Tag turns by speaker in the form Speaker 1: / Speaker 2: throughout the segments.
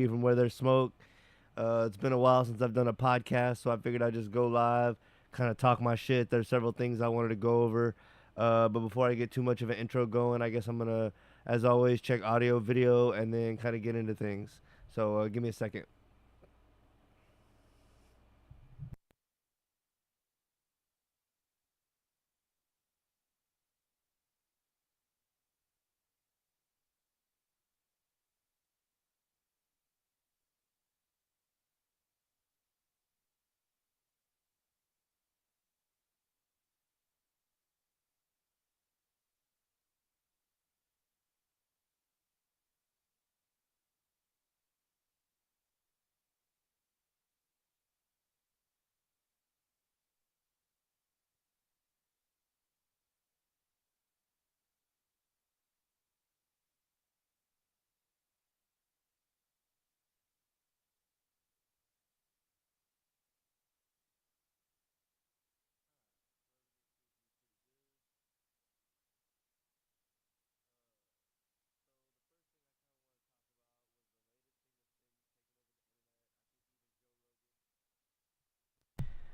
Speaker 1: from where there's smoke. It's been a while since I've done a podcast, so I figured I'd just go live, kind of talk my shit. There's several things I wanted to go over. But before I get too much of an intro going, I guess I'm going to, as always, check audio, video, and then kind of get into things. So give me a second.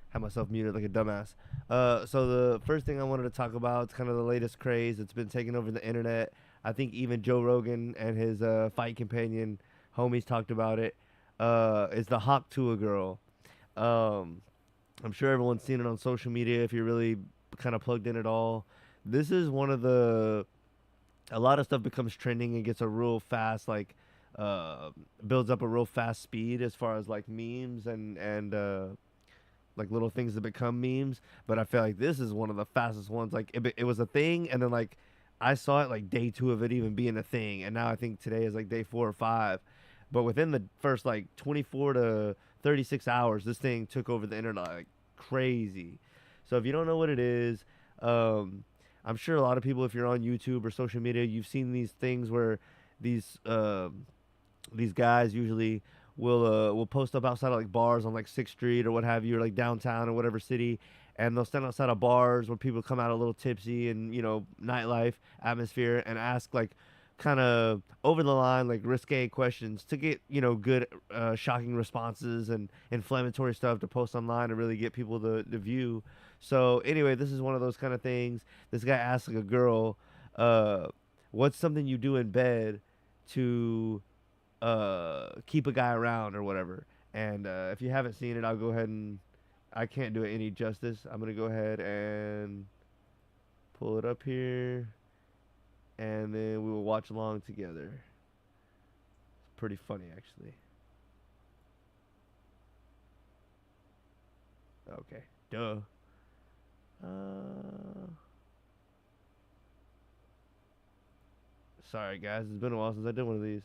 Speaker 1: Have myself muted like a dumbass. So the first thing I wanted to talk about is kind of the latest craze that's been taking over the internet. I think even Joe Rogan and his fight companion homies talked about it. Is the Hawk Tuah girl. Um, I'm sure everyone's seen it on social media if you're really kind of plugged in at all. This is one of the a lot of stuff becomes trending and gets a real fast uh builds up a real fast speed as far as like memes and like little things that become memes. But I feel like this is one of the fastest ones. Like it was a thing, and then like I saw it like day two of it even being a thing, and now I think today is like day 4 or 5. But within the first like 24 to 36 hours, this thing took over the internet like crazy. So if you don't know what it is, um, I'm sure a lot of people, if you're on YouTube or social media, you've seen these things where these these guys usually will post up outside of like bars on like Sixth Street or what have you, or like downtown or whatever city, and they'll stand outside of bars where people come out a little tipsy and nightlife atmosphere and ask like kind of over the line like risque questions to get good shocking responses and inflammatory stuff to post online to really get people to view. So anyway, this is one of those kind of things. This guy asked like a girl, uh, what's something you do in bed to keep a guy around or whatever. And if you haven't seen it, I'll go ahead and I can't do it any justice. I'm gonna go ahead and pull it up here, and then we will watch along together. It's pretty funny actually. Okay, duh. Uh, Sorry guys, it's been a while since I did one of these.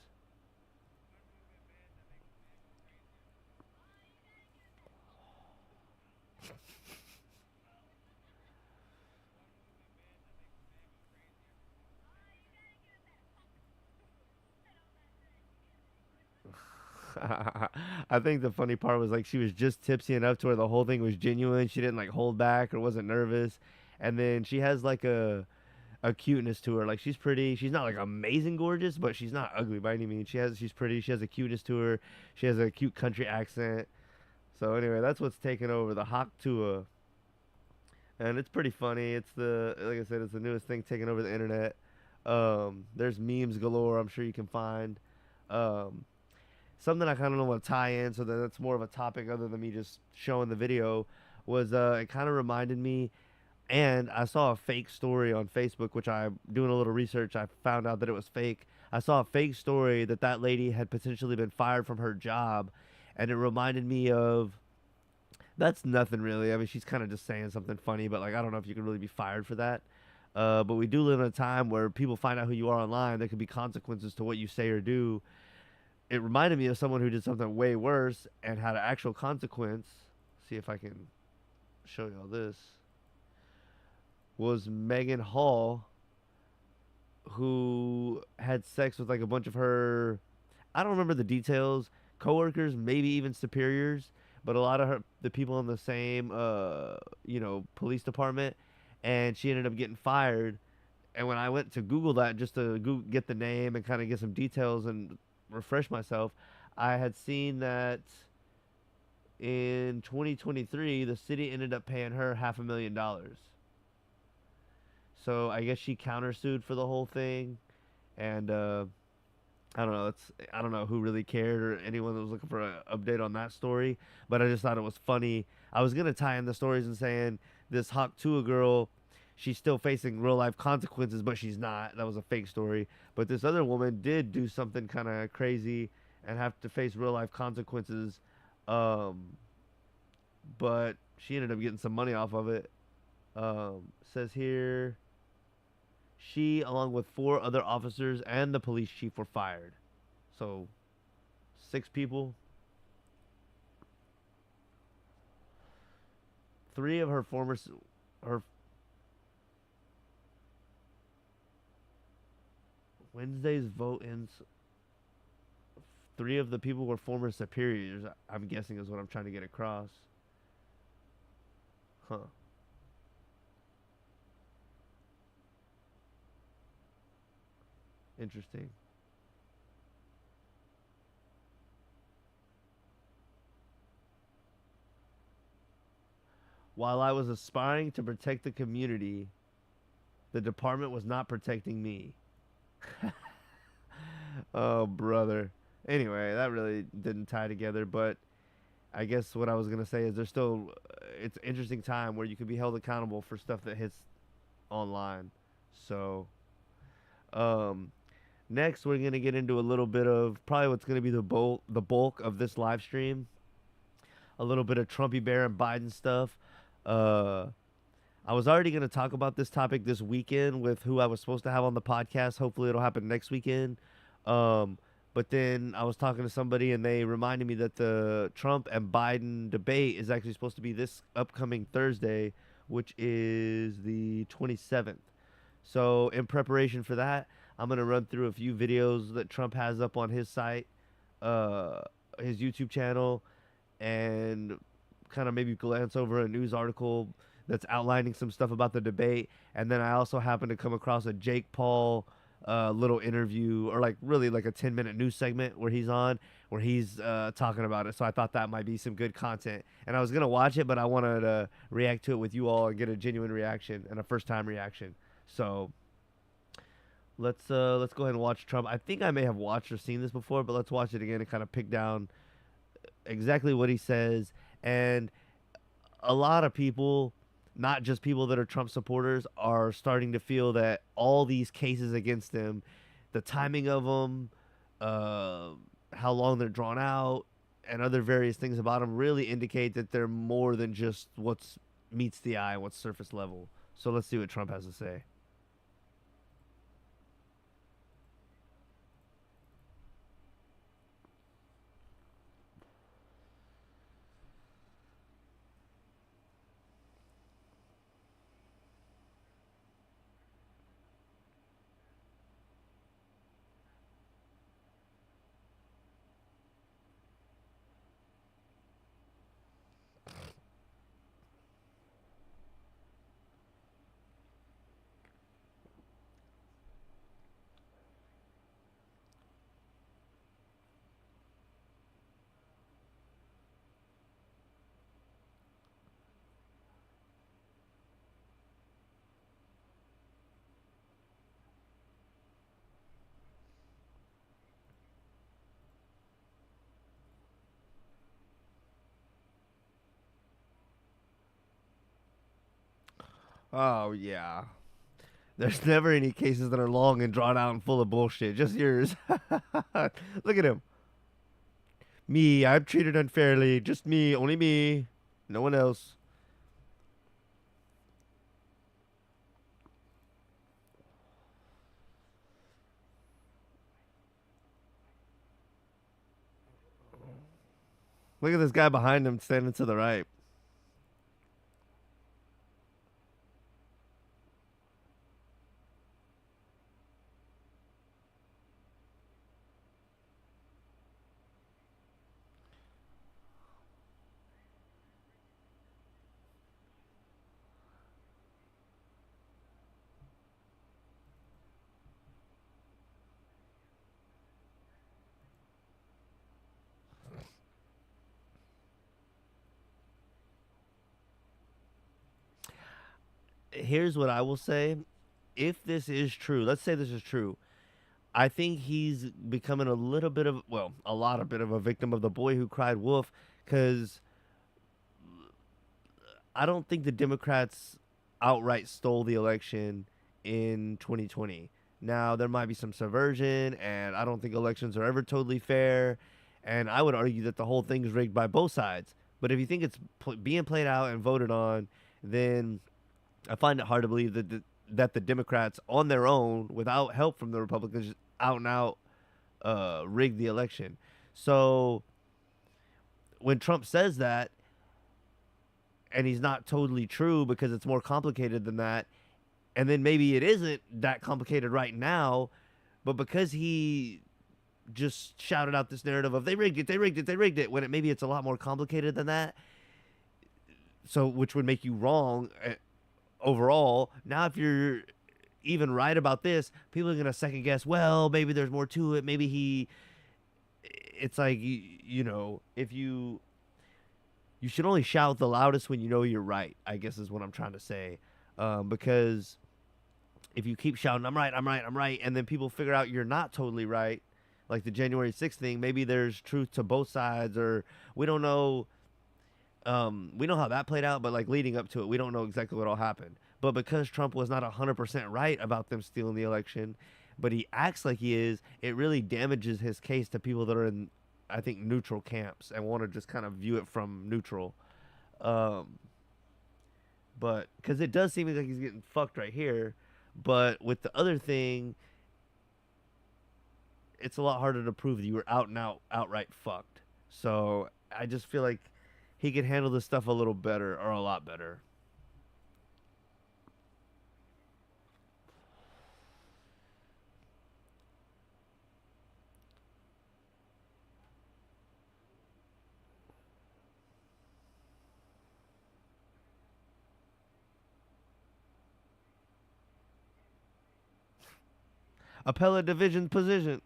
Speaker 1: I think the funny part was like she was just tipsy enough to where the whole thing was genuine. She didn't like hold back or wasn't nervous. And then she has like a cuteness to her. Like she's pretty. She's not like amazing gorgeous, but she's not ugly by any means. She's pretty. She has a cuteness to her. She has a cute country accent. So anyway, that's what's taken over the Hawk Tua, and it's pretty funny. It's the like I said, it's the newest thing taking over the internet. There's memes galore. I'm sure you can find. Um, Something I kind of want to tie in, so that that's more of a topic other than me just showing the video. Was it kind of reminded me, and I saw a fake story on Facebook, which I doing a little research. I found out that it was fake. I saw a fake story that that lady had potentially been fired from her job, and it reminded me of. That's nothing really. I mean, she's kind of just saying something funny, but like I don't know if you can really be fired for that. But we do live in a time where people find out who you are online. There could be consequences to what you say or do. It reminded me of someone who did something way worse and had an actual consequence. See if I can show you all this. Was Megan Hall, who had sex with like a bunch of her, I don't remember the details, coworkers, maybe even superiors, but a lot of the people in the same police department, and she ended up getting fired. And when I went to Google that just to get the name and kind of get some details and refresh myself, I had seen that in 2023, the city ended up paying her $500,000. So I guess she countersued for the whole thing, and I don't know. I don't know who really cared or anyone that was looking for an update on that story, but I just thought it was funny. I was gonna tie in the stories and saying this Hawk Tuah girl, she's still facing real life consequences, but she's not. That was a fake story. But this other woman did do something kind of crazy and have to face real life consequences. Um, but she ended up getting some money off of it. Says here she, along with four other officers and the police chief, were fired. So, six people. Three of her former, her Wednesday's vote ends. Three of the people were former superiors. I'm guessing is what I'm trying to get across. Huh. Interesting. While I was aspiring to protect the community, the department was not protecting me. Oh, brother. Anyway, that really didn't tie together, but I guess what I was gonna say is there's still it's an interesting time where you can be held accountable for stuff that hits online. So, um, next we're gonna get into a little bit of probably what's gonna be the bulk of this live stream. A little bit of Trumpy Bear and Biden stuff. Uh, I was already gonna talk about this topic this weekend with who I was supposed to have on the podcast. Hopefully, it'll happen next weekend. Um, but then I was talking to somebody and they reminded me that the Trump and Biden debate is actually supposed to be this upcoming Thursday, which is the 27th. So, in preparation for that, I'm going to run through a few videos that Trump has up on his site, uh, his YouTube channel, and kind of maybe glance over a news article that's outlining some stuff about the debate. And then I also happened to come across a Jake Paul little interview, or like really like a 10-minute news segment where he's on, where he's talking about it. So I thought that might be some good content. And I was going to watch it, but I wanted to react to it with you all and get a genuine reaction and a first time reaction. So let's go ahead and watch Trump. I think I may have watched or seen this before, but let's watch it again and kind of pick down exactly what he says. And a lot of people, not just people that are Trump supporters, are starting to feel that all these cases against him, the timing of them, uh, how long they're drawn out, and other various things about them really indicate that they're more than just what's meets the eye, what's surface level. So let's see what Trump has to say. Oh yeah. There's never any cases that are long and drawn out and full of bullshit. Just yours. Look at him. Me, I'm treated unfairly. Just me, only me. No one else. Look at this guy behind him standing to the right. Here's what I will say. If this is true, let's say this is true, I think he's becoming a little bit of, well, a lot of bit of a victim of the boy who cried wolf, because I don't think the Democrats outright stole the election in 2020. Now, there might be some subversion, and I don't think elections are ever totally fair. And I would argue that the whole thing is rigged by both sides. But if you think it's being played out and voted on, then I find it hard to believe that the Democrats, on their own, without help from the Republicans, just out and out rigged the election. So when Trump says that, and he's not totally true because it's more complicated than that, and then maybe it isn't that complicated right now, but because he just shouted out this narrative of they rigged it, they rigged it, they rigged it, when maybe it's a lot more complicated than that. So, which would make you wrong overall. Now, if you're even right about this, people are gonna second guess. Well, maybe there's more to it. Maybe he. It's like if you should only shout the loudest when you know you're right, I guess is what I'm trying to say. Because if you keep shouting, I'm right, I'm right, I'm right, and then people figure out you're not totally right, like the January 6th thing, maybe there's truth to both sides, or we don't know. We know how that played out, but like leading up to it, we don't know exactly what all happened. But because Trump was not 100% right about them stealing the election, but he acts like he is, it really damages his case to people that are in, I think, neutral camps and want to just kind of view it from neutral. Um, but because it does seem like he's getting fucked right here, but with the other thing, it's a lot harder to prove that you were out and out outright fucked. So I just feel like he could handle this stuff a little better, or a lot better. Appellate division position.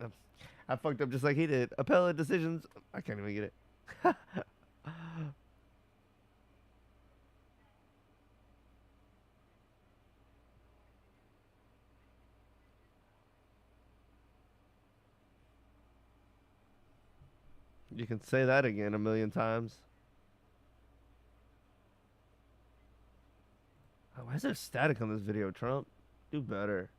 Speaker 1: I fucked up just like he did. Appellate decisions. I can't even get it. You can say that again a million times. Oh, why is there static on this video, Trump? Do better.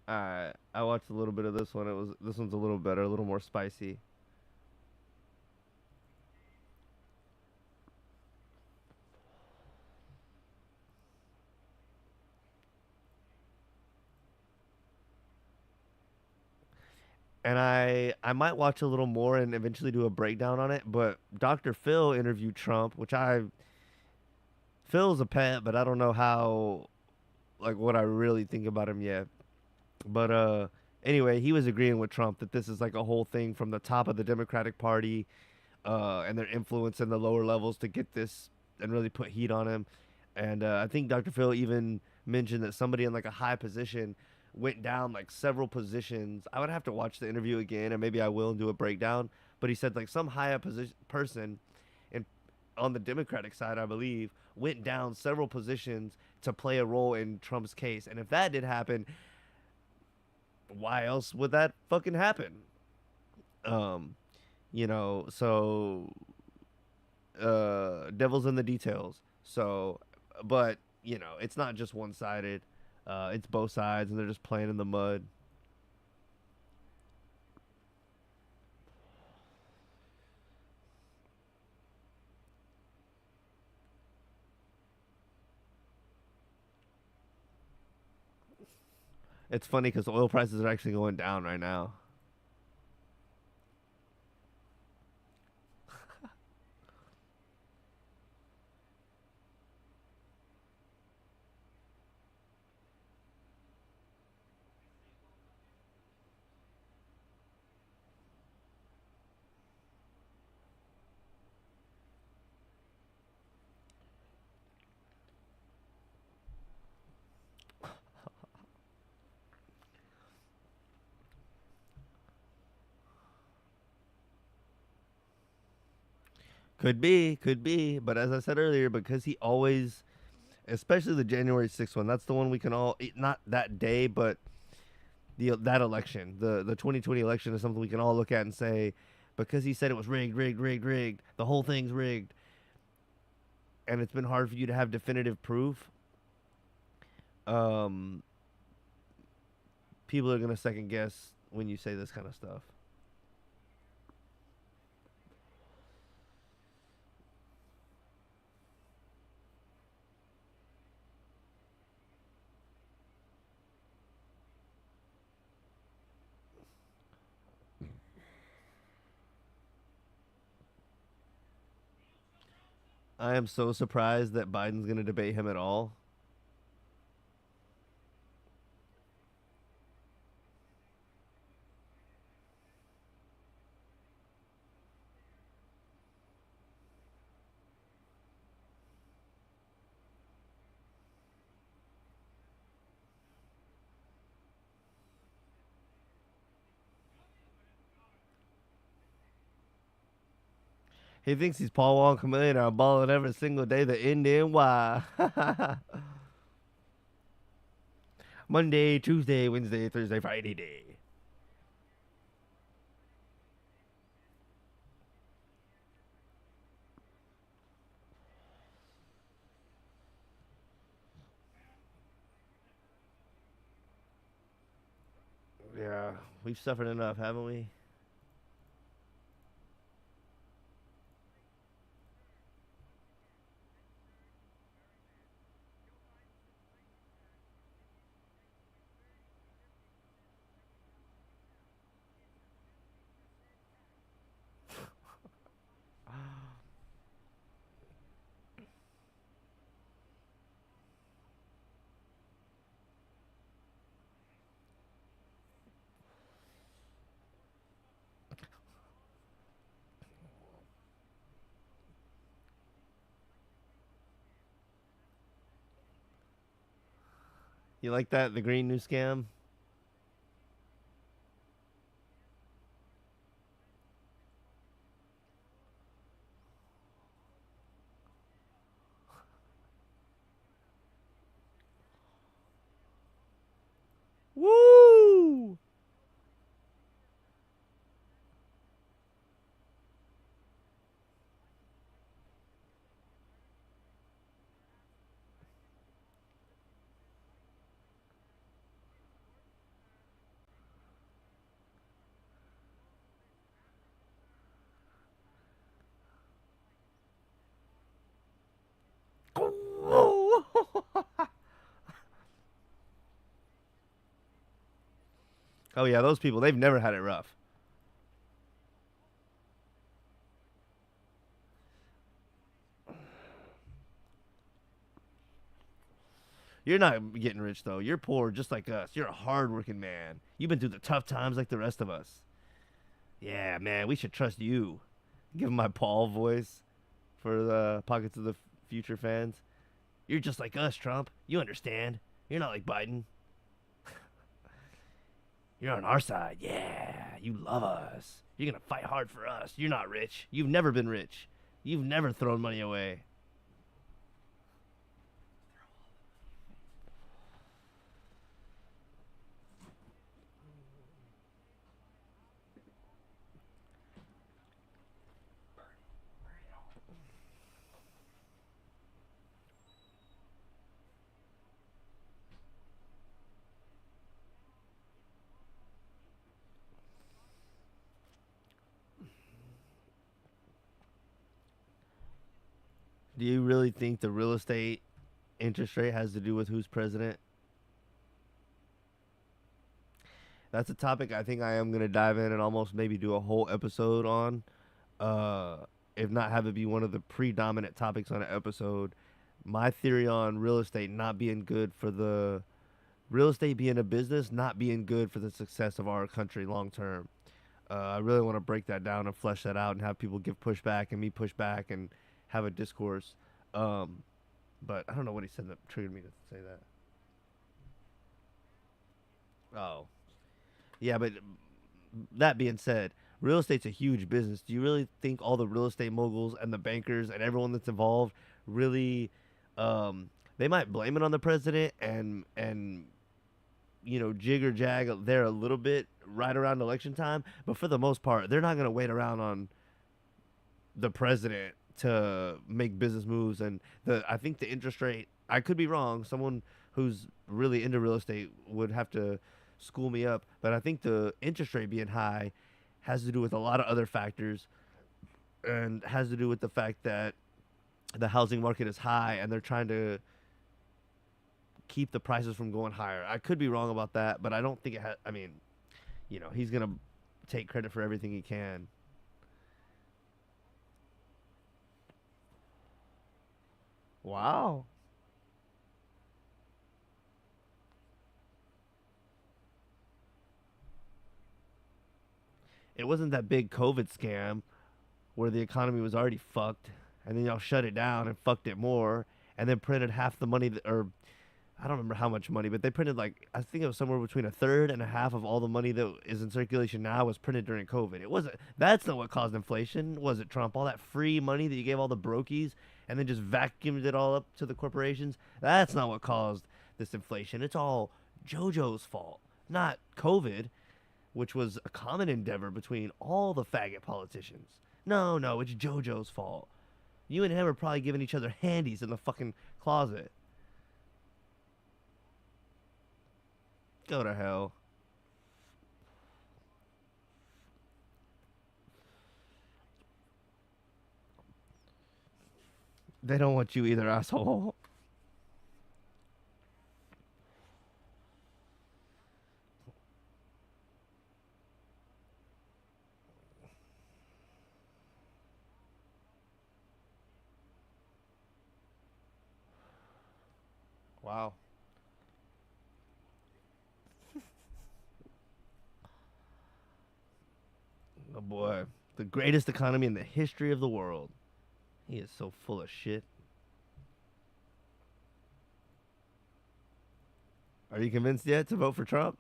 Speaker 1: Alright, I watched a little bit of this one. This one's a little better, a little more spicy. And I might watch a little more and eventually do a breakdown on it. But Dr. Phil interviewed Trump, which Phil's a pet, but I don't know how, like, what I really think about him yet. But anyway, he was agreeing with Trump that this is like a whole thing from the top of the Democratic Party, and their influence in the lower levels to get this and really put heat on him. And I think Dr. Phil even mentioned that somebody in like a high position went down like several positions. I would have to watch the interview again, and maybe I will and do a breakdown. But he said like some high up person in on the Democratic side, I believe, went down several positions to play a role in Trump's case. And if that did happen, why else would that fucking happen? Um, so devil's in the details. So, but it's not just one sided. It's both sides, and they're just playing in the mud. It's funny because oil prices are actually going down right now. Could be, but as I said earlier, because he always especially the January 6th one. That's the one we can all not that day, but that election, the 2020 election is something we can all look at and say, because he said it was rigged, rigged, rigged, rigged. The whole thing's rigged, and it's been hard for you to have definitive proof. Um, People are gonna second guess when you say this kind of stuff. I am so surprised that Biden's gonna debate him at all. He thinks he's Paul Wall Chameleon. I'm balling every single day. The Indian why. Monday, Tuesday, Wednesday, Thursday, Friday day. Yeah, we've suffered enough, haven't we? You like that? The green new scam? Woo! Oh yeah, those people, they've never had it rough. You're not getting rich though. You're poor just like us. You're a hardworking man. You've been through the tough times like the rest of us. Yeah, man, we should trust you. Give him my Paul voice for the Pockets of the Future fans. You're just like us, Trump. You understand. You're not like Biden. You're on our side. Yeah, you love us. You're going to fight hard for us. You're not rich. You've never been rich. You've never thrown money away. Do you really think the real estate interest rate has to do with who's president? That's a topic I think I am going to dive in and almost maybe do a whole episode on. Uh, if not have it be one of the predominant topics on an episode. My theory on real estate not being good for the real estate being a business, not being good for the success of our country long term. I really want to break that down and flesh that out and have people give pushback and me push back and have a discourse. Um, but I don't know what he said that triggered me to say that. Oh, yeah, but that being said, real estate's a huge business. Do you really think all the real estate moguls and the bankers and everyone that's involved really um, They might blame it on the president and jig or jag there a little bit right around election time, but for the most part, they're not going to wait around on the president to make business moves. And I think the interest rate, I could be wrong. Someone who's really into real estate would have to school me up, but I think the interest rate being high has to do with a lot of other factors, and has to do with the fact that the housing market is high and they're trying to keep the prices from going higher. I could be wrong about that, but I don't think it has. I mean, he's gonna take credit for everything he can. Wow. It wasn't that big COVID scam where the economy was already fucked, and then y'all shut it down and fucked it more, and then printed half the money, or I don't remember how much money, but they printed like, I think it was somewhere between a third and a half of all the money that is in circulation now was printed during COVID. It wasn't. That's not what caused inflation, was it, Trump? All that free money that you gave all the brokies and then just vacuumed it all up to the corporations. That's not what caused this inflation. It's all JoJo's fault, not COVID, which was a common endeavor between all the faggot politicians. No, no, it's JoJo's fault. You and him are probably giving each other handies in the fucking closet. Go to hell. They don't want you either, asshole. Wow. Oh boy. The greatest economy in the history of the world. He is so full of shit. Are you convinced yet to vote for Trump?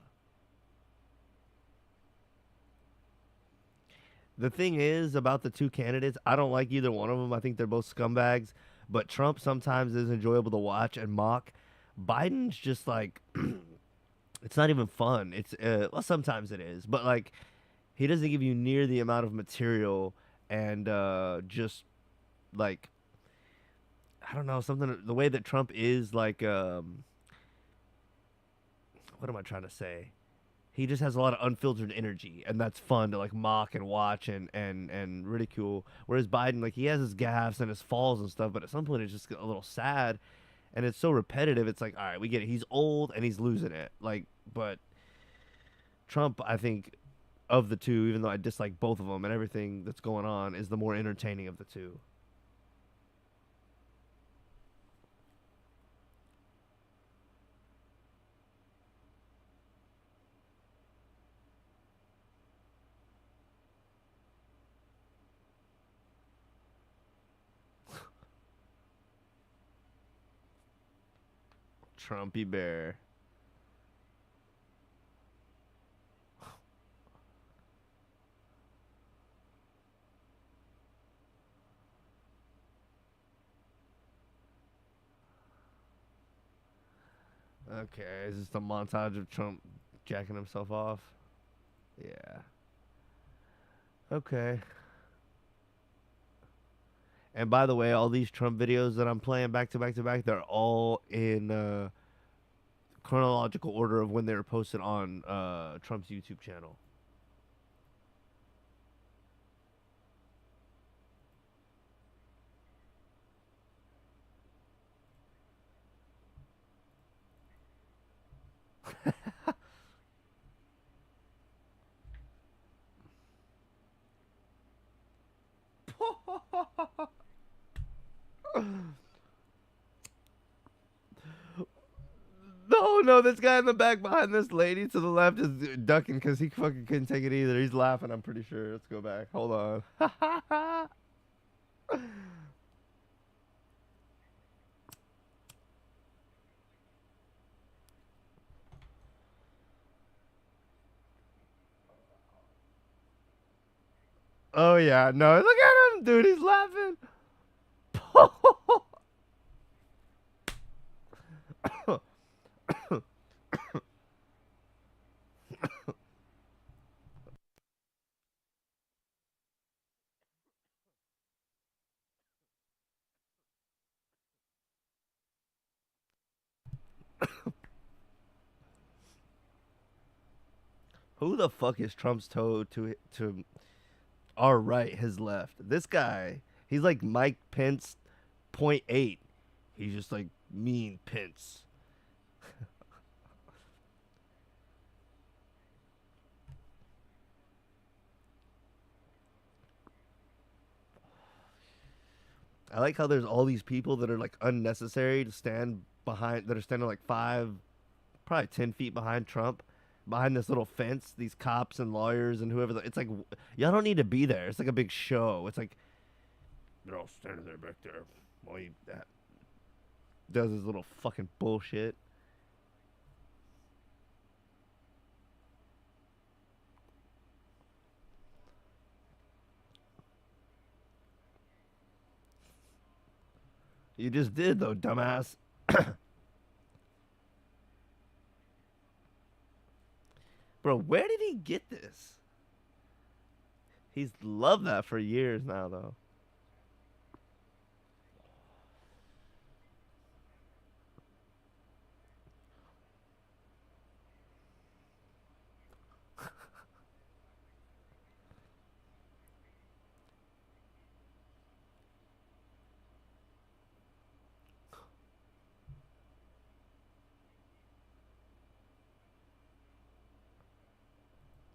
Speaker 1: The thing is about the two candidates, I don't like either one of them. I think they're both scumbags. But Trump sometimes is enjoyable to watch and mock. Biden's just like, it's not even fun. It's well, sometimes it is, but like he doesn't give you near the amount of material and just like, I don't know, something, the way that Trump is like, what am I trying to say? He just has a lot of unfiltered energy, and that's fun to like mock and watch and ridicule. Whereas Biden, like, he has his gaffes and his falls and stuff, but at some point it's just a little sad, and it's so repetitive. It's like, all right, we get it. He's old and he's losing it. Like, but Trump, I think, of the two, even though I dislike both of them and everything that's going on, is the more entertaining of the two. Trumpy bear. Okay, is this the montage of Trump jacking himself off? Yeah. Okay. And by the way, all these Trump videos that I'm playing back to back to back, they're all in chronological order of when they were posted on Trump's YouTube channel. No, no, this guy in the back behind this lady to the left is ducking because he fucking couldn't take it either. He's laughing, I'm pretty sure. Let's go back. Hold on. Oh, yeah. No, look at him, dude. He's laughing. Who the fuck is Trump's toe to our right, his left? This guy, he's like Mike Pence point eight. He's just like mean Pence. I like how there's all these people that are like unnecessary to stand behind that are standing like five, probably 10 feet behind Trump, behind this little fence. These cops and lawyers and whoever. It's like y'all don't need to be there. It's like a big show. It's like they're all standing there back there while he does his little fucking bullshit. You just did though, dumbass. Bro, where did he get this? He's loved that for years now, though.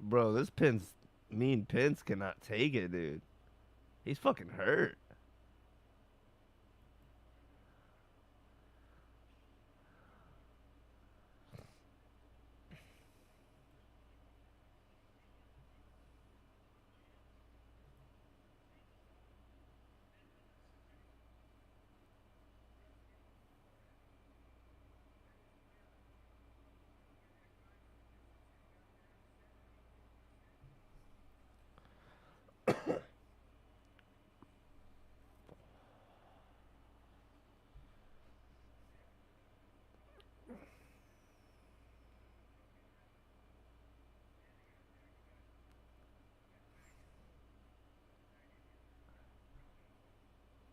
Speaker 1: Bro, this Pence, mean Pence cannot take it, dude. He's fucking hurt.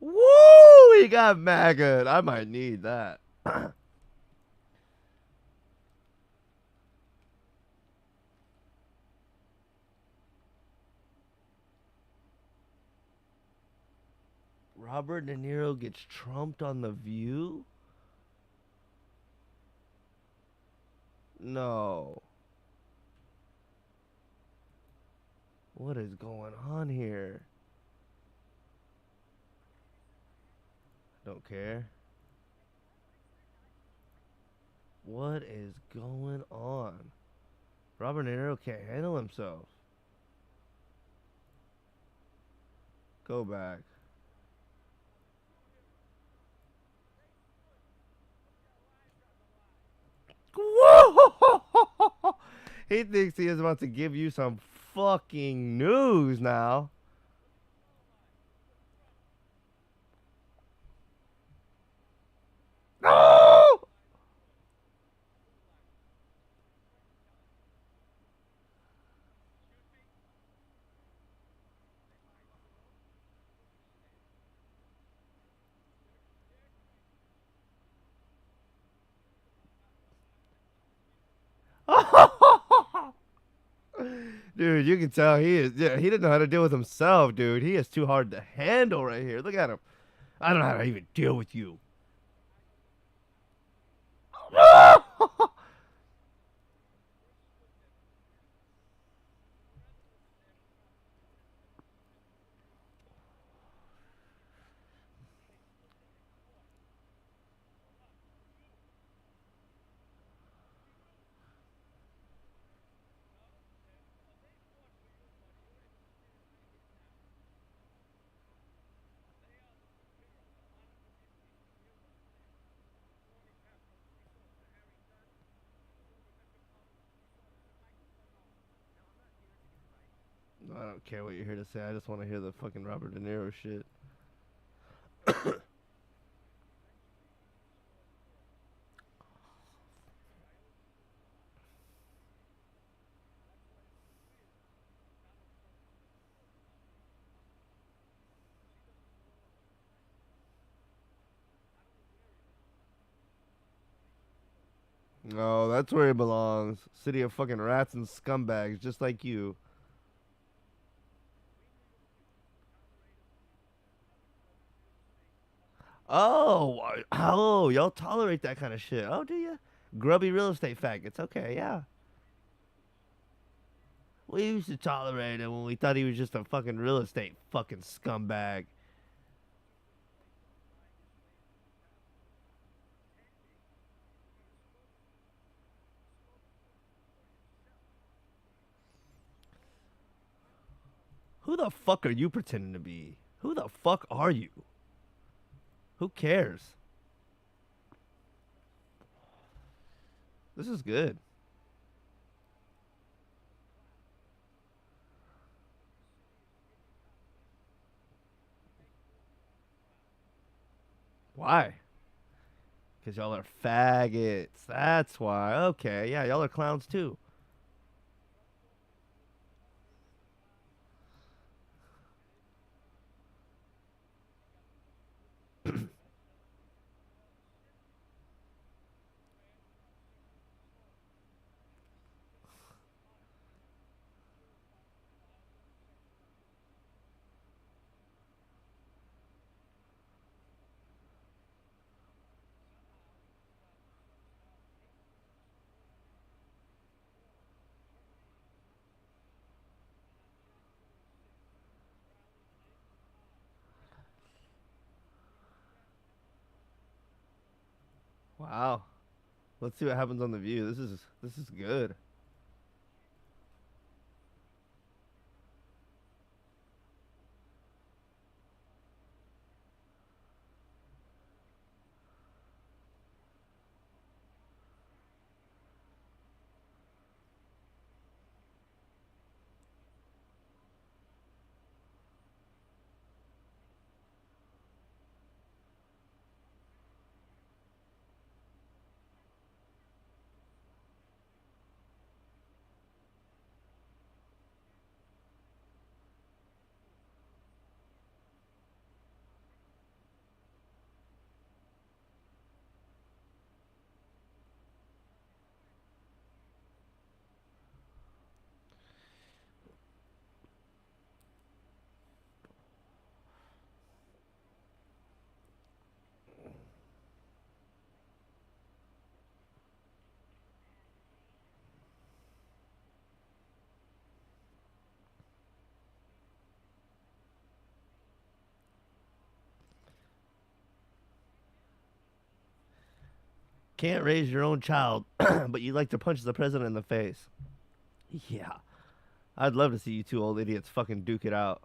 Speaker 1: Woo! He got mad good. I might need that. Robert De Niro gets trumped on The View? No. What is going on here? Don't care. What is going on? Robert De Niro can't handle himself. Go back. Whoa! He thinks he is about to give you some fucking news now. No! Dude, you can tell he is. Yeah, he didn't know how to deal with himself, dude. He is too hard to handle right here. Look at him. I don't know how to even deal with you. I don't care what you're here to say. I just want to hear the fucking Robert De Niro shit. Oh, that's where he belongs. City of fucking rats and scumbags, just like you. Oh, oh, y'all tolerate that kind of shit. Oh, do you? Grubby real estate faggots. Okay, yeah. We used to tolerate him when we thought he was just a fucking real estate fucking scumbag. Who the fuck are you pretending to be? Who the fuck are you? Who cares? This is good. Why? Because y'all are faggots. That's why. Okay, yeah, y'all are clowns too. Wow. Let's see what happens on the view. This is good. Can't raise your own child, but you like to punch the president in the face. Yeah. I'd love to see you two old idiots fucking duke it out.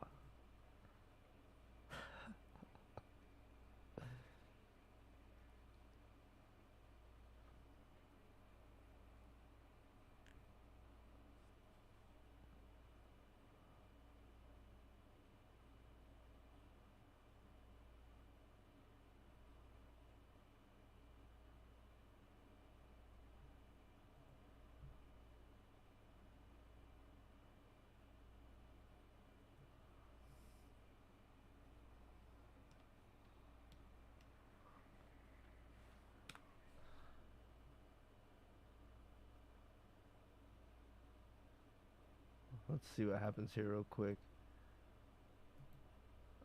Speaker 1: Let's see what happens here real quick.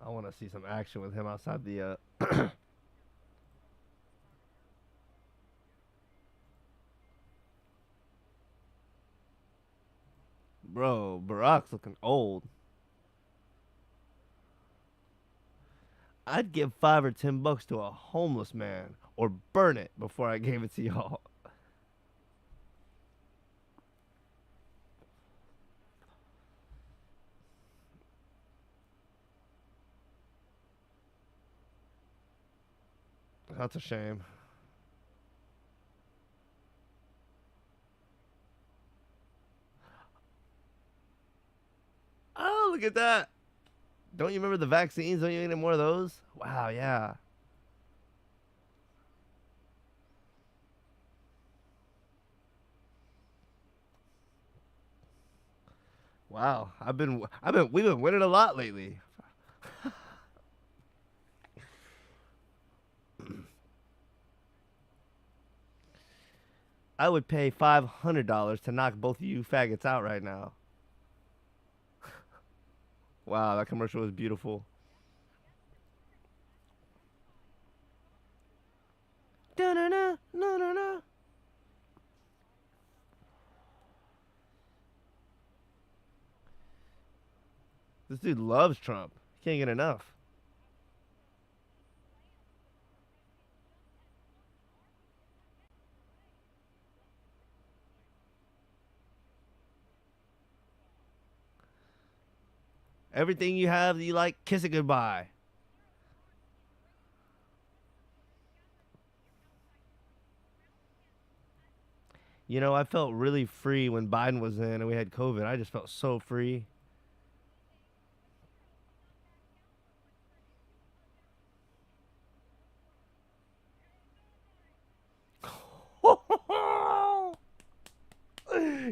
Speaker 1: I want to see some action with him outside the Bro, Barack's looking old. I'd give $5 or $10 to a homeless man or burn it before I gave it to y'all. That's a shame. Oh, look at that. Don't you remember the vaccines? Don't you need any more of those? Wow, yeah. Wow. We've been winning a lot lately. I would pay $500 to knock both of you faggots out right now. Wow, that commercial was beautiful. Da-na-na, na-na-na. This dude loves Trump. He can't get enough. Everything you have that you like, kiss it goodbye. You know, I felt really free when Biden was in and we had COVID. I just felt so free.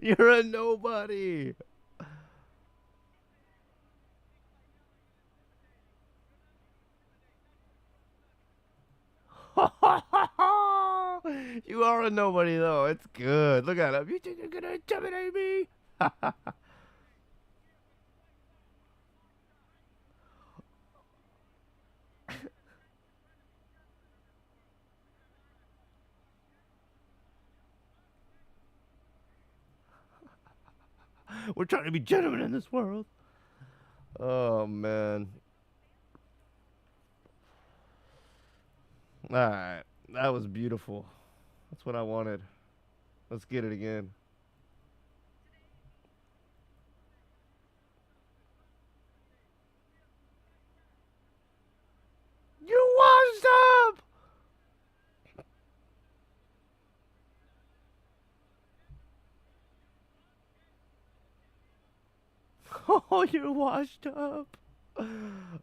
Speaker 1: You're a nobody. You are a nobody though. It's good. Look at him. You think you're gonna intimidate me? We're trying to be gentlemen in this world. Oh man. All right. That was beautiful. That's what I wanted. Let's get it again. You washed up. Oh, you're washed up.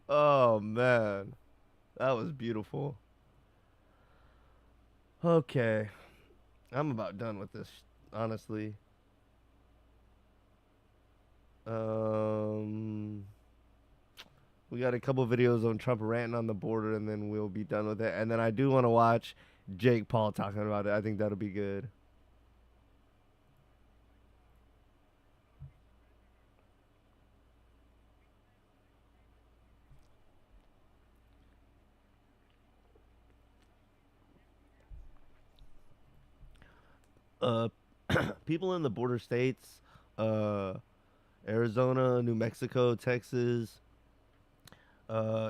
Speaker 1: Oh man. That was beautiful. Okay. I'm about done with this, honestly. Um, we got a couple videos on Trump ranting on the border, and then we'll be done with it. And then I do want to watch Jake Paul talking about it. I think that'll be good. Uh, People in the border states, uh, Arizona, New Mexico, Texas,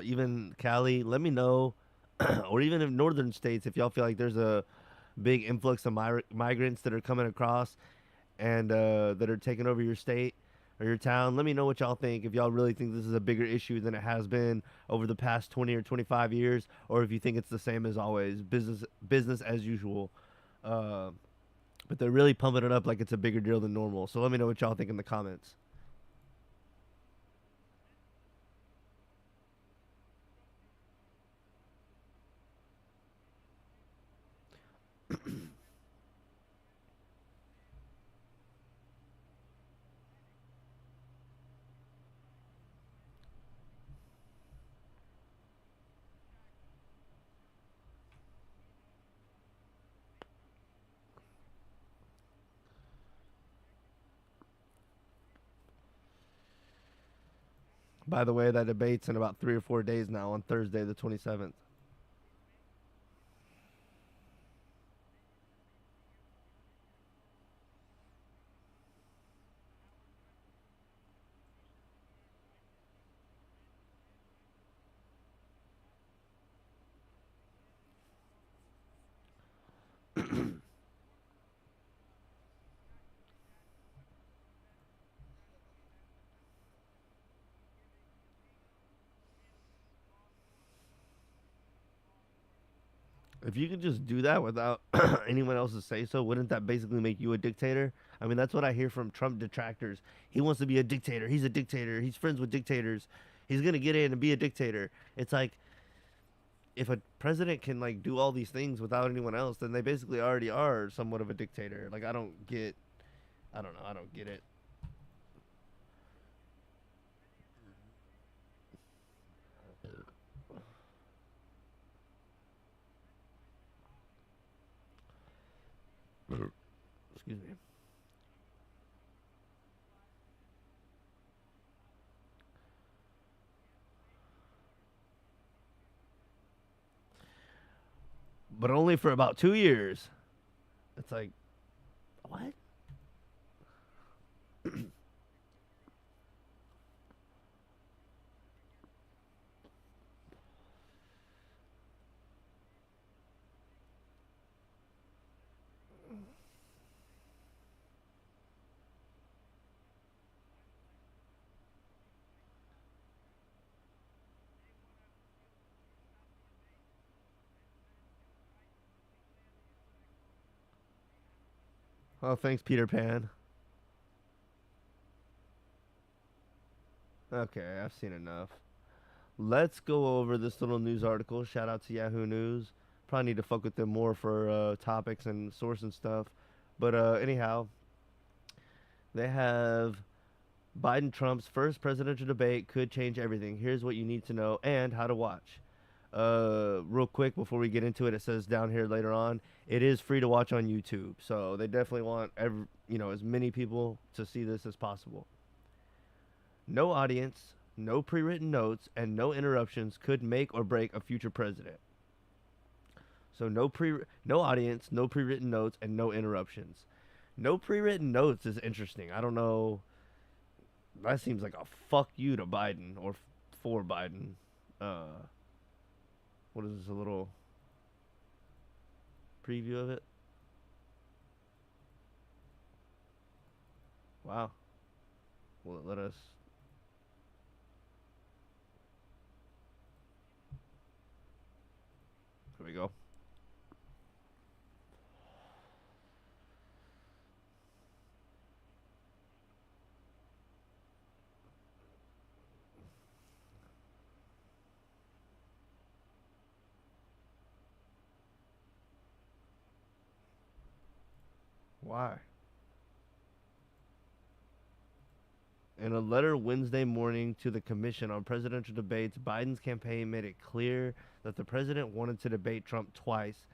Speaker 1: even Cali. Let me know, or even in northern states, if y'all feel like there's a big influx of migrants that are coming across and that are taking over your state or your town. Let me know what y'all think. If y'all really think this is a bigger issue than it has been over the past 20 or 25 years, or if you think it's the same as always, business as usual. Uh, but they're really pumping it up like it's a bigger deal than normal. So let me know what y'all think in the comments. By the way, that debate's in about 3 or 4 days now on Thursday, the 27th. If you could just do that without anyone else's say so, wouldn't that basically make you a dictator? I mean, that's what I hear from Trump detractors. He wants to be a dictator. He's a dictator. He's friends with dictators. He's gonna get in and be a dictator. It's like if a president can like do all these things without anyone else, then they basically already are somewhat of a dictator. Like I don't get. I don't know. I don't get it. Excuse me. But only for about 2 years. It's like, what? Oh, thanks, Peter Pan. Okay, I've seen enough. Let's go over this little news article. Shout out to Yahoo News. Probably need to fuck with them more for topics and source and stuff. But anyhow, they have Biden Trump's first presidential debate could change everything. Here's what you need to know and how to watch. Real quick before we get into it, it says down here later on, it is free to watch on YouTube. So they definitely want as many people to see this as possible. No audience, no pre-written notes, and no interruptions could make or break a future president. So no audience, no pre-written notes, and no interruptions. No pre-written notes is interesting. I don't know. That seems like a fuck you to Biden or for Biden. Uh, what is this? A little preview of it. Wow. Will it let us? Here we go. Why? In a letter Wednesday morning to the Commission on Presidential Debates, Biden's campaign made it clear that the president wanted to debate Trump twice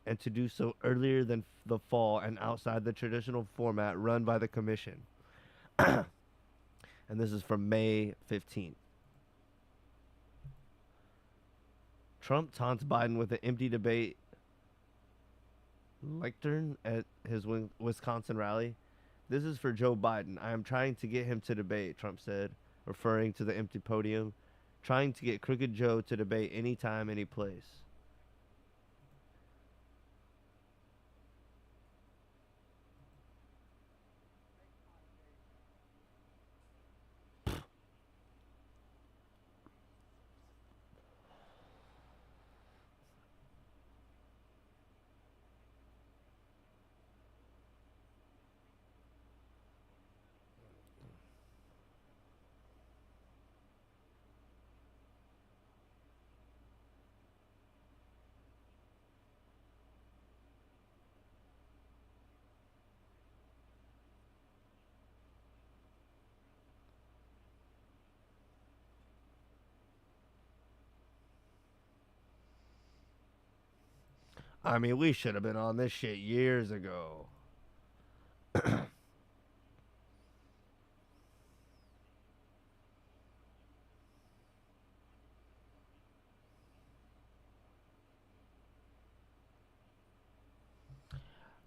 Speaker 1: and to do so earlier than the fall and outside the traditional format run by the Commission. And this is from May 15th. Trump taunts Biden with an empty debate lectern at his Wisconsin rally. This is for Joe Biden. I am trying to get him to debate, Trump said, referring to the empty podium. Trying to get Crooked Joe to debate anytime, any place. I mean, we should have been on this shit years ago.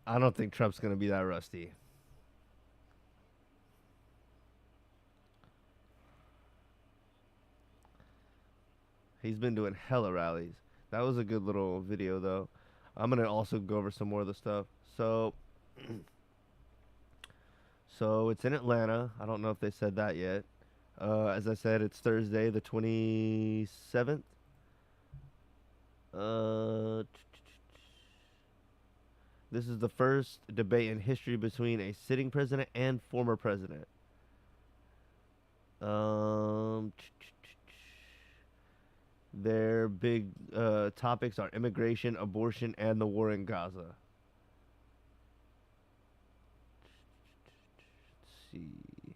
Speaker 1: I don't think Trump's going to be that rusty. He's been doing hella rallies. That was a good little video, though. I'm going to also go over some more of the stuff. So it's in Atlanta. I don't know if they said that yet. As I said, it's Thursday, the 27th. This is the first debate in history between a sitting president and former president. Um, their big topics are immigration, abortion, and the war in Gaza. Let's see. It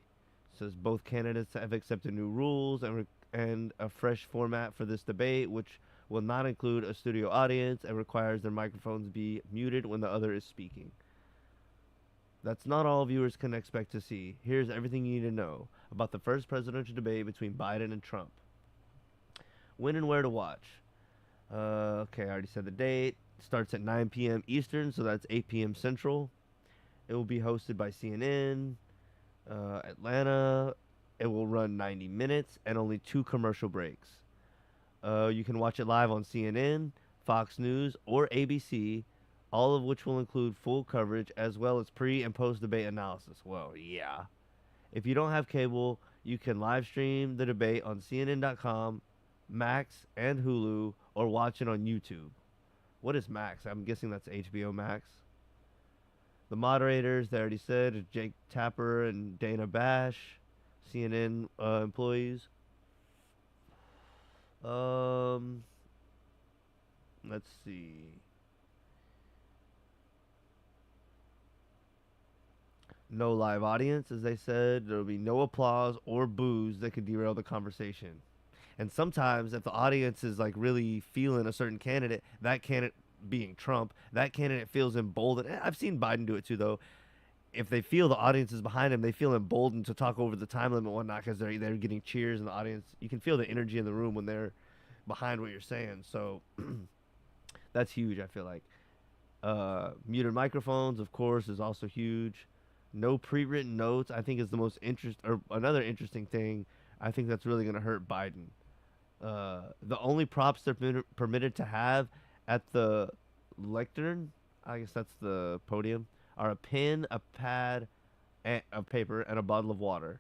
Speaker 1: says both candidates have accepted new rules and a fresh format for this debate, which will not include a studio audience and requires their microphones be muted when the other is speaking. That's not all viewers can expect to see. Here's everything you need to know about the first presidential debate between Biden and Trump. When and where to watch. Okay, I already said the date. Starts at 9 p.m. Eastern, so that's 8 p.m. Central. It will be hosted by CNN, Atlanta. It will run 90 minutes and only two commercial breaks. You can watch it live on CNN, Fox News, or ABC, all of which will include full coverage as well as pre and post debate analysis. Well, yeah. If you don't have cable, you can live stream the debate on CNN.com, Max, and Hulu, or watch it on YouTube. What is Max? I'm guessing that's HBO Max. The moderators, they already said, is Jake Tapper and Dana Bash, CNN employees. Um, let's see. No live audience, as they said. There will be no applause or boos that could derail the conversation. And sometimes, if the audience is like really feeling a certain candidate, that candidate being Trump, that candidate feels emboldened. I've seen Biden do it too, though. If they feel the audience is behind him, they feel emboldened to talk over the time limit and whatnot because they're getting cheers in the audience. You can feel the energy in the room when they're behind what you're saying. So that's huge. I feel like muted microphones, of course, is also huge. No pre-written notes. I think is the most interest or another interesting thing. I think that's really going to hurt Biden. The only props they're permitted to have at the lectern, I guess that's the podium, are a pen, a pad of paper, and a bottle of water.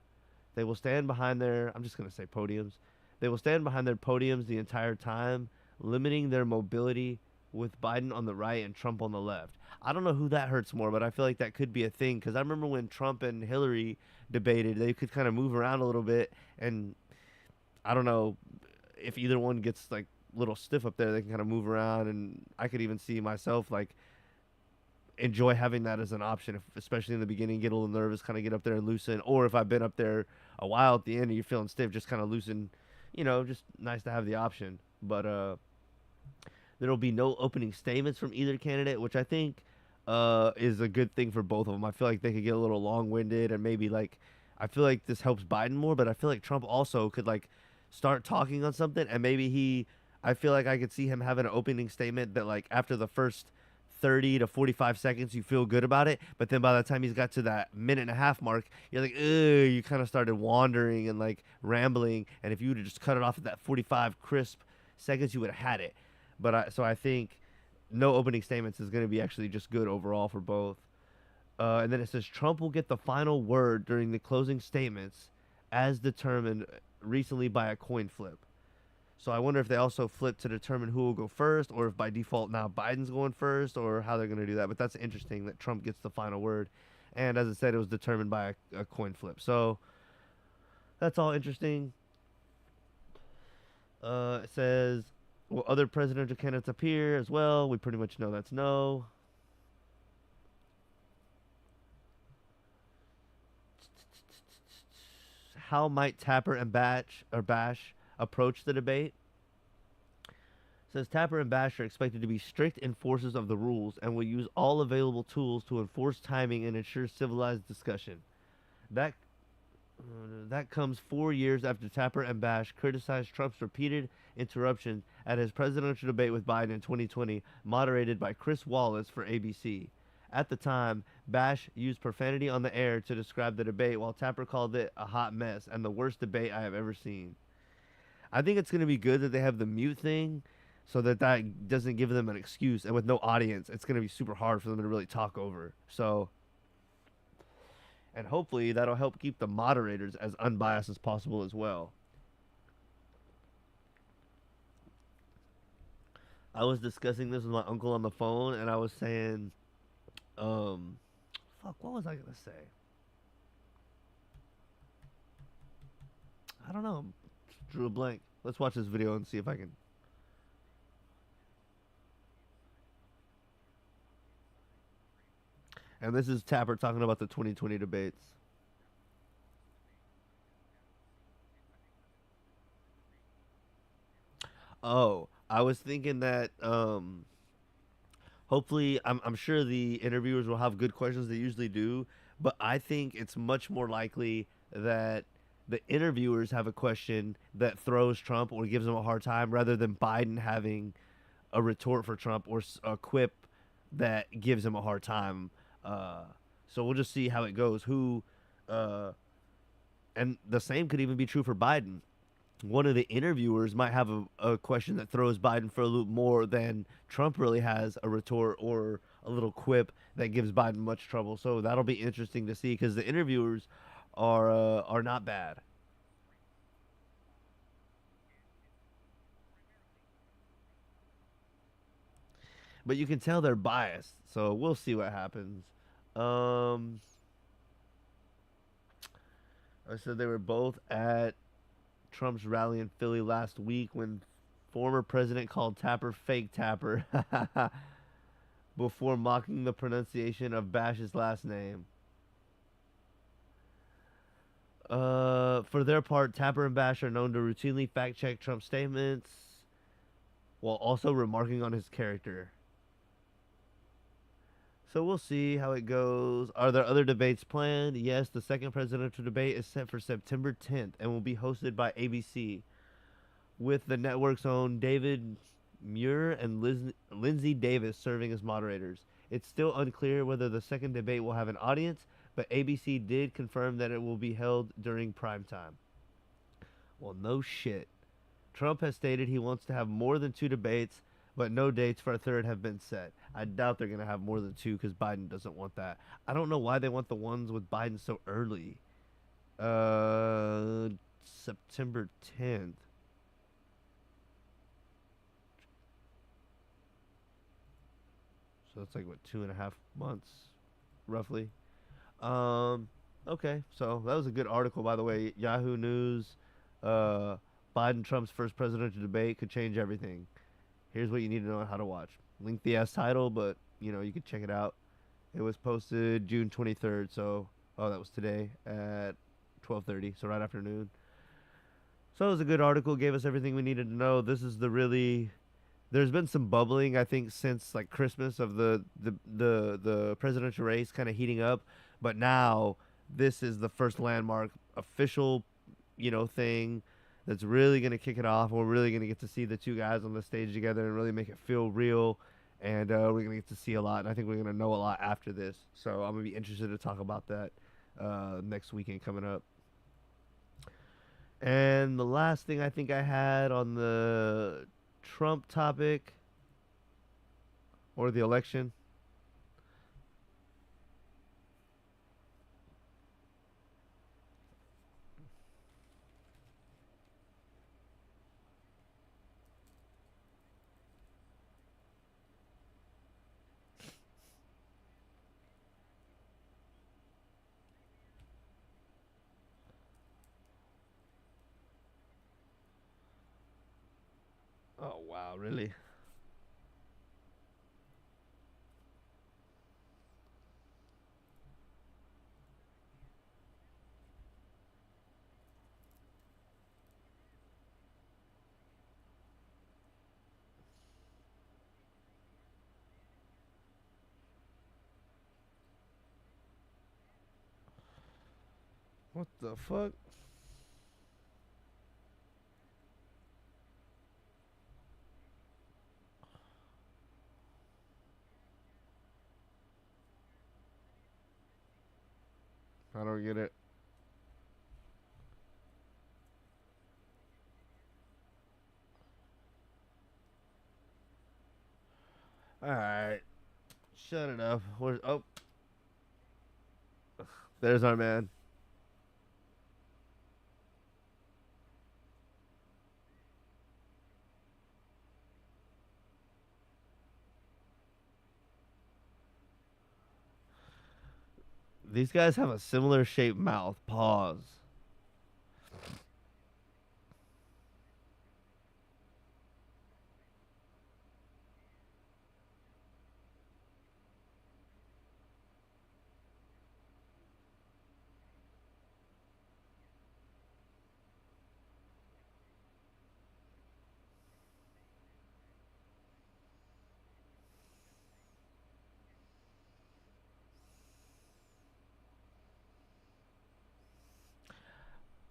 Speaker 1: They will stand behind their, I'm just going to say podiums. They will stand behind their podiums the entire time, limiting their mobility with Biden on the right and Trump on the left. I don't know who that hurts more, but I feel like that could be a thing because I remember when Trump and Hillary debated, they could kind of move around a little bit, and I don't know if either one gets like a little stiff up there, they can kind of move around, and I could even see myself like enjoy having that as an option, if, especially in the beginning, get a little nervous, kind of get up there and loosen, or if I've been up there a while at the end and you're feeling stiff, just kind of loosen, just nice to have the option. But there'll be no opening statements from either candidate, which I think is a good thing for both of them. I feel like they could get a little long-winded and maybe like I feel like this helps Biden more, but I feel like Trump also could like start talking on something and maybe I feel like I could see him having an opening statement that like after the first 30 to 45 seconds you feel good about it, but then by the time he's got to that minute and a half mark, you're like, ugh, you kind of started wandering and like rambling, and if you would have just cut it off at that 45 crisp seconds, you would have had it. So I think no opening statements is going to be actually just good overall for both. And then it says Trump will get the final word during the closing statements, as determined recently by a coin flip. So I wonder if they also flip to determine who will go first, or if by default now Biden's going first, or how they're going to do that. But that's interesting that Trump gets the final word. And as I said, it was determined by a coin flip. So that's all interesting. It says, will other presidential candidates appear as well? We pretty much know that's no. How might Tapper and Bash approach the debate? Says Tapper and Bash are expected to be strict enforcers of the rules and will use all available tools to enforce timing and ensure civilized discussion. That that comes 4 years after Tapper and Bash criticized Trump's repeated interruptions at his presidential debate with Biden in 2020, moderated by Chris Wallace for ABC. At the time, Bash used profanity on the air to describe the debate, while Tapper called it a hot mess and the worst debate I have ever seen. I think it's going to be good that they have the mute thing so that doesn't give them an excuse. And with no audience, it's going to be super hard for them to really talk over. So, and hopefully that'll help keep the moderators as unbiased as possible as well. I was discussing this with my uncle on the phone, and I was saying, fuck, what was I going to say? I don't know. Drew a blank. Let's watch this video and see if I can. And this is Tapper talking about the 2020 debates. Oh, I was thinking that Hopefully, I'm sure the interviewers will have good questions. They usually do, but I think it's much more likely that the interviewers have a question that throws Trump or gives him a hard time, rather than Biden having a retort for Trump or a quip that gives him a hard time. Uh, so we'll just see how it goes. Uh, and the same could even be true for Biden. One of the interviewers might have a question that throws Biden for a loop more than Trump really has a retort or a little quip that gives Biden much trouble. So that'll be interesting to see because the interviewers are not bad, but you can tell they're biased. So we'll see what happens. Um, I said they were both at Trump's rally in Philly last week when former president called Tapper fake Tapper before mocking the pronunciation of Bash's last name. For their part, Tapper and Bash are known to routinely fact check Trump's statements while also remarking on his character. So we'll see how it goes. Are there other debates planned? Yes, the second presidential debate is set for September 10th and will be hosted by ABC with the network's own David Muir and Lindsay Davis serving as moderators. It's still unclear whether the second debate will have an audience, but ABC did confirm that it will be held during prime time. Well, no shit. Trump has stated he wants to have more than two debates, but no dates for a third have been set. I doubt they're going to have more than two because Biden doesn't want that. I don't know why they want the ones with Biden so early. Uh, September 10th. So it's like, what, 2.5 months, roughly. Um, okay. So that was a good article, by the way. Yahoo News. Uh, Biden Trump's first presidential debate could change everything. Here's what you need to know how to watch. Lengthy ass title, but you could check it out. It was posted June 23rd, so that was today at 12:30, so right afternoon. So it was a good article, gave us everything we needed to know. This is the really there's been some bubbling I think since like Christmas of the presidential race kind of heating up, but now this is the first landmark official thing that's really going to kick it off. We're really going to get to see the two guys on the stage together and really make it feel real. And we're going to get to see a lot. And I think we're going to know a lot after this. So I'm going to be interested to talk about that next weekend coming up. And the last thing I think I had on the Trump topic or the election. Oh, wow, really? What the fuck? I don't get it. All right. Shut it up. There's our man. These guys have a similar shaped mouth. Pause.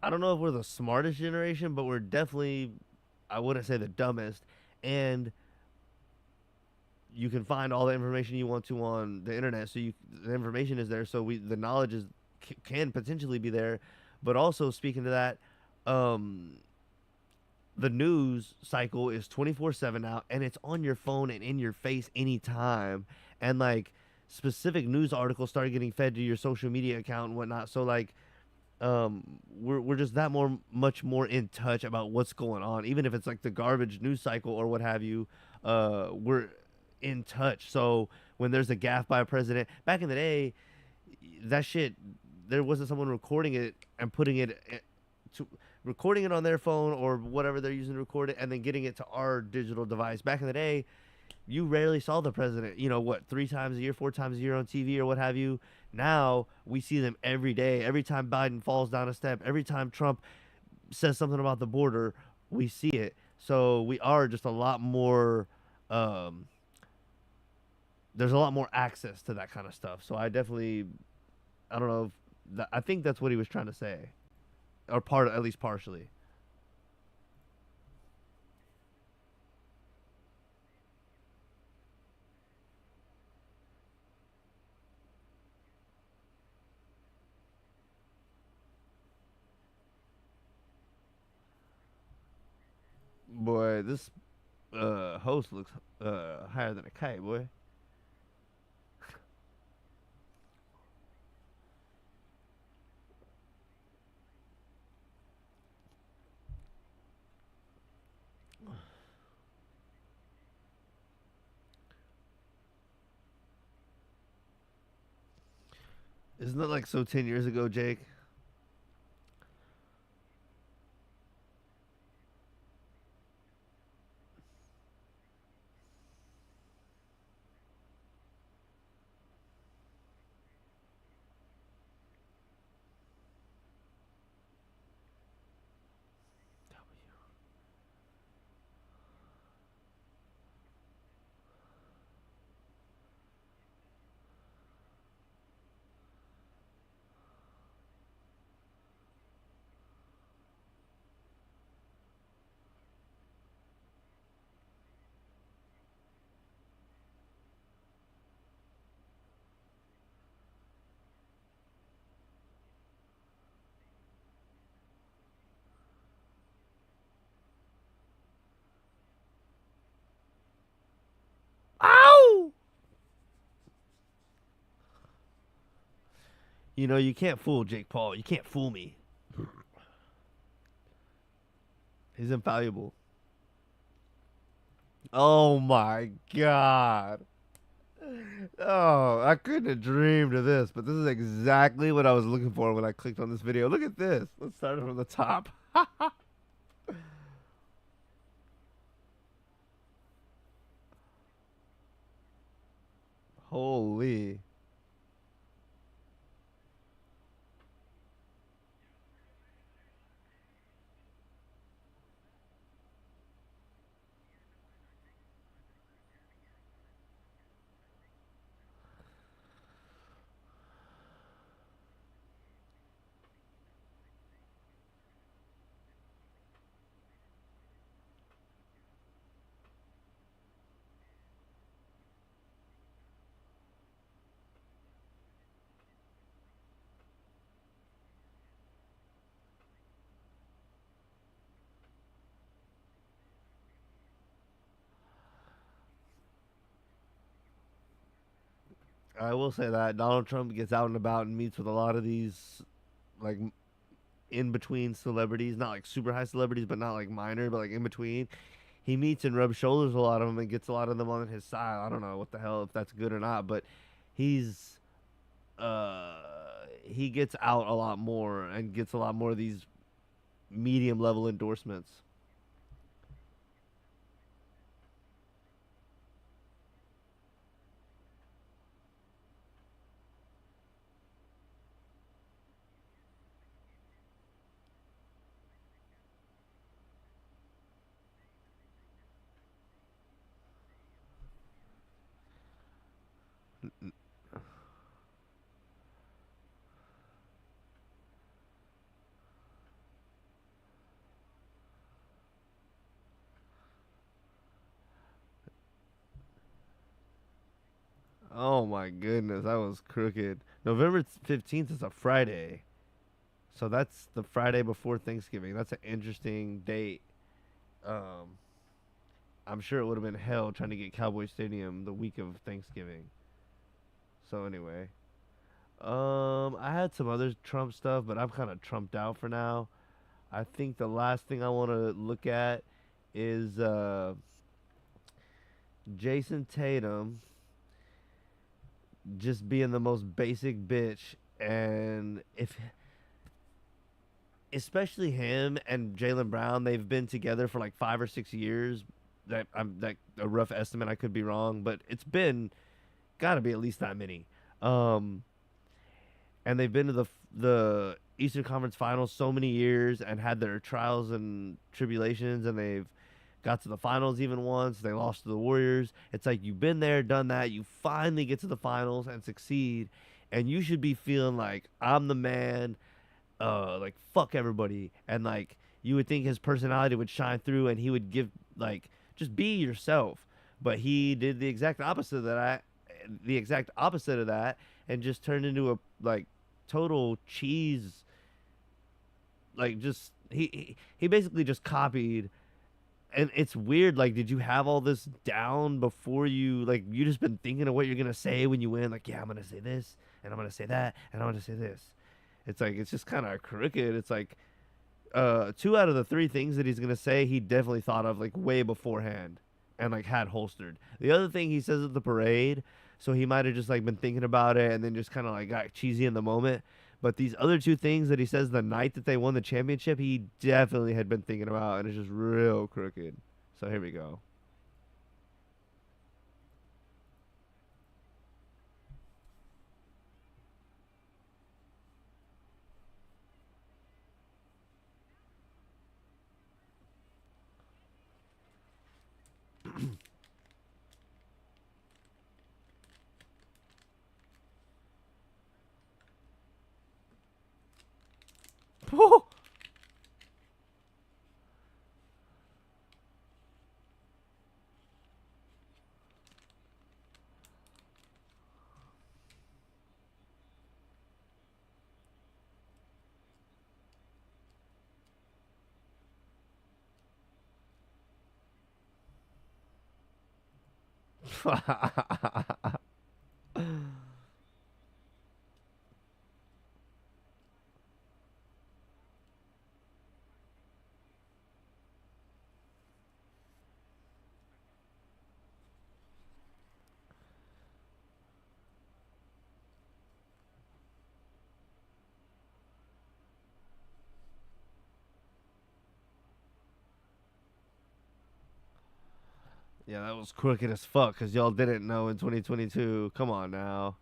Speaker 1: I don't know if we're the smartest generation, but we're definitely, I wouldn't say the dumbest. And you can find all the information you want to on the internet. So the information is there. So the knowledge can potentially be there. But also speaking to that, um, the news cycle is 24/7 now, and it's on your phone and in your face anytime. And like specific news articles start getting fed to your social media account and whatnot. So like we're just that much more in touch about what's going on, even if it's like the garbage news cycle or what have you. We're in touch. So when there's a gaffe by a president, back in the day, that shit, there wasn't someone recording it and putting it to recording it on their phone or whatever they're using to record it and then getting it to our digital device. Back in the day, you rarely saw the president, what, 3 times a year, 4 times a year on TV or what have you. Now we see them every day. Every time Biden falls down a step, every time Trump says something about the border, we see it. So we are just a lot more, um, there's a lot more access to that kind of stuff. So I don't know if I think that's what he was trying to say, or at least partially. Boy, this host looks higher than a kite, boy. Isn't that like so 10 years ago, Jake? Ow! You can't fool Jake Paul. You can't fool me. He's infallible. Oh my god. Oh, I couldn't have dreamed of this, but this is exactly what I was looking for when I clicked on this video. Look at this. Let's start it from the top. Holy. I will say that Donald Trump gets out and about and meets with a lot of these like in between celebrities, not like super high celebrities, but not like minor, but like in between. He meets and rubs shoulders with a lot of them and gets a lot of them on his side. I don't know what the hell if that's good or not, but he's uh he gets out a lot more and gets a lot more of these medium level endorsements. Oh my goodness, that was crooked. November 15th is a Friday. So that's the Friday before Thanksgiving. That's an interesting date. Um, I'm sure it would have been hell trying to get Cowboy Stadium the week of Thanksgiving. So anyway, I had some other Trump stuff, but I'm kind of trumped out for now. I think the last thing I want to look at is Jason Tatum just being the most basic bitch, and if especially him and Jalen Brown, they've been together for like 5 or 6 years. That I'm like a rough estimate. I could be wrong, but it's been got to be at least that many. Um, and they've been to the Eastern Conference Finals so many years and had their trials and tribulations, and they've got to the finals even once. They lost to the Warriors. It's like you've been there, done that. You finally get to the finals and succeed, and you should be feeling like I'm the man. Like fuck everybody, and like you would think his personality would shine through, and he would give like just be yourself. But he did the exact opposite of that. The exact opposite of that, and just turned into a like total cheese. Like just he basically just copied, and it's weird. Like, did you have all this down before you like you just been thinking of what you're gonna say when you win? Like, yeah, I'm gonna say this, and I'm gonna say that, and I'm gonna say this. It's like it's just kind of crooked. It's like two out of the three things that he's gonna say, he definitely thought of like way beforehand, and like had holstered. The other thing he says at the parade, so he might have just like been thinking about it and then just kind of like got cheesy in the moment. But these other two things that he says the night that they won the championship, he definitely had been thinking about, and it's just real crooked. So here we go. Yeah, that was crooked as fuck because y'all didn't know in 2022. Come on now.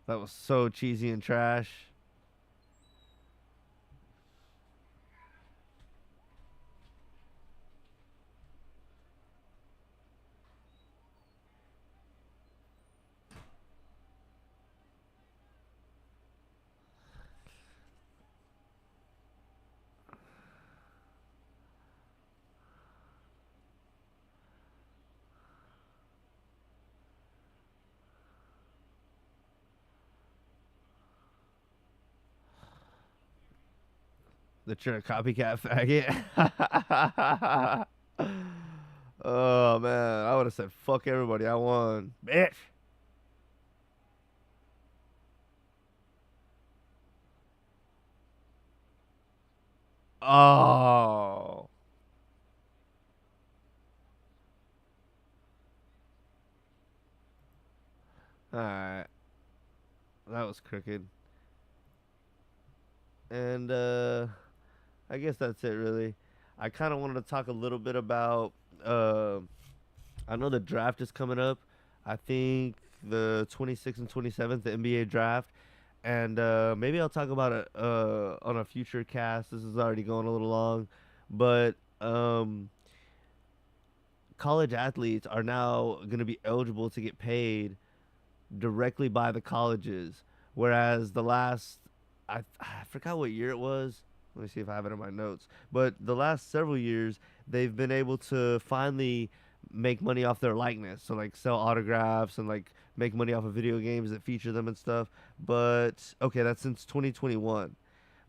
Speaker 1: That was so cheesy and trash. That you're a copycat faggot. Oh man, I would have said fuck everybody. I won, bitch. Oh, all right, that was crooked. And I guess that's it really. I kind of wanted to talk a little bit about. Uh, I know the draft is coming up. I think the 26th and 27th, the NBA draft, and maybe I'll talk about it on a future cast. This is already going a little long, but college athletes are now going to be eligible to get paid directly by the colleges, whereas the last I forgot what year it was. Let me see if I have it in my notes. But the last several years, they've been able to finally make money off their likeness. So like sell autographs and like make money off of video games that feature them and stuff. But okay, that's since 2021.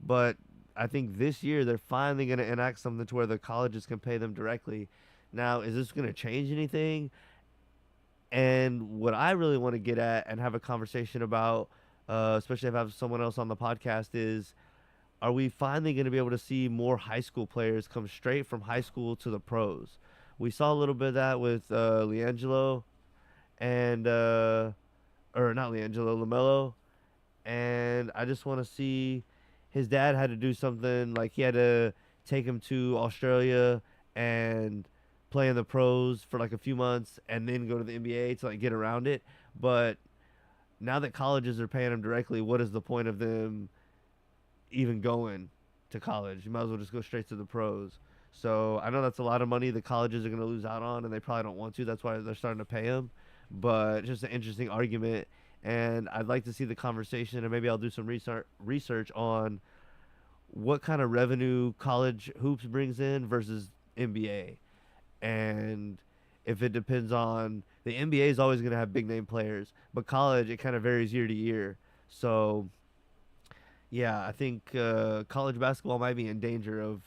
Speaker 1: But I think this year they're finally going to enact something to where the colleges can pay them directly. Now, is this going to change anything? And what I really want to get at and have a conversation about, especially if I have someone else on the podcast, is are we finally going to be able to see more high school players come straight from high school to the pros? We saw a little bit of that with Leangelo and, or not Leangelo, LaMelo, and I just want to see. His dad had to do something like he had to take him to Australia and play in the pros for like a few months and then go to the NBA to like get around it. But now that colleges are paying him directly, what is the point of them even going to college? You might as well just go straight to the pros. So I know that's a lot of money the colleges are going to lose out on, and they probably don't want to. That's why they're starting to pay him. But just an interesting argument, and I'd like to see the conversation, and maybe I'll do some research on what kind of revenue college hoops brings in versus NBA, and if it depends on the NBA is always going to have big name players, but college it kind of varies year to year. So yeah, I think college basketball might be in danger of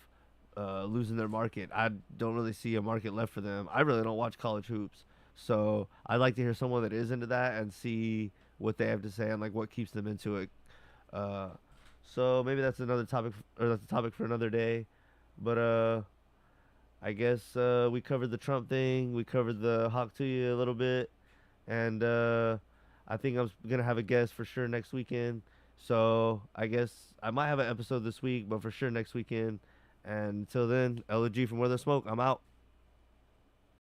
Speaker 1: losing their market. I don't really see a market left for them. I really don't watch college hoops, so I'd like to hear someone that is into that and see what they have to say and like what keeps them into it. Uh, so maybe that's another topic, or that's a topic for another day. But I guess we covered the Trump thing. We covered the Hawk Tuah a little bit, and I think I'm gonna have a guest for sure next weekend. So I guess I might have an episode this week, but for sure next weekend. And until then, LG from Where the Smoke. I'm out.